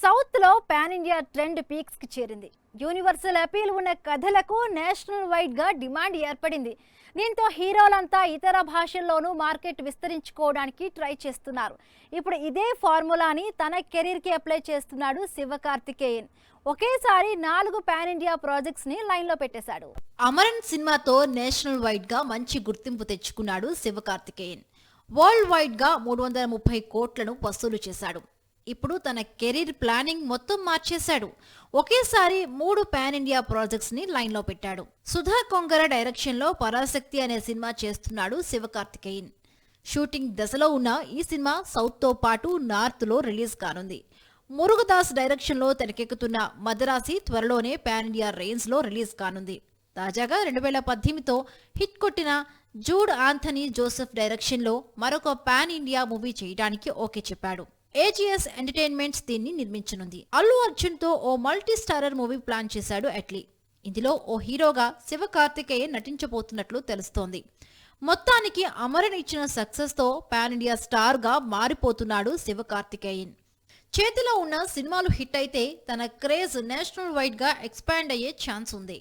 South లో pan India trend peaks కి చేరింది. యూనివర్సల్ అపీల్ ఉన్న కథలకు నేషనల్ వైడ్ గా డిమాండ్ ఏర్పడింది. దీంతో హీరోలంతా ఇతర భాషల్లోనూ మార్కెట్ విస్తరించుకోవడానికి ట్రై చేస్తున్నారు. ఇప్పుడు ఇదే ఫార్ములాని తన కెరీర్ కి అప్లై చేస్తున్నాడు శివకార్తికేయన్. ఒకేసారి 4 పాన్ ఇండియా ప్రాజెక్ట్స్ ని లైన్ లో పెట్టేశాడు. అమరన్ సినిమాతో నేషనల్ వైడ్ గా మంచి గుర్తింపు తెచ్చుకున్నాడు శివకార్తికేయన్. వరల్డ్ వైడ్ గా 330 కోట్లను వసూలు చేశాడు. ఇప్పుడు తన కెరీర్ ప్లానింగ్ మొత్తం మార్చేశాడు. ఒకేసారి 3 పాన్ ఇండియా ప్రాజెక్ట్స్ ని లైన్ లో పెట్టాడు. సుధా కొంగర డైరెక్షన్ లో పరాశక్తి అనే సినిమా చేస్తున్నాడు శివకార్తికేయన్. షూటింగ్ దశలో ఉన్న ఈ సినిమా సౌత్ తో పాటు నార్త్ లో రిలీజ్ కానుంది. మురుగదాస్ డైరెక్షన్ లో తెరకెక్కుతున్న మదరాసి త్వరలోనే పాన్ ఇండియా రేంజ్ లో రిలీజ్ కానుంది. తాజాగా 2018తో హిట్ కొట్టిన జూడ్ ఆంథనీ జోసెఫ్ డైరెక్షన్ లో మరొక పాన్ ఇండియా మూవీ చేయడానికి ఓకే చెప్పాడు. ఏజిఎస్ ఎంటర్టైన్మెంట్స్ దీన్ని నిర్మించనుంది. అల్లు అర్జున్ తో ఓ మల్టీ స్టారర్ మూవీ ప్లాన్ చేశాడు అట్లీ. ఇందులో ఓ హీరోగా శివకార్తికేయన్ నటించబోతున్నట్లు తెలుస్తోంది. మొత్తానికి అమరన్ ఇచ్చిన సక్సెస్ తో పాన్ ఇండియా స్టార్ గా మారిపోతున్నాడు శివకార్తికేయన్. చేతిలో ఉన్న సినిమాలు హిట్ అయితే తన క్రేజ్ నేషనల్ వైడ్ గా ఎక్స్పాండ్ అయ్యే ఛాన్స్ ఉంది.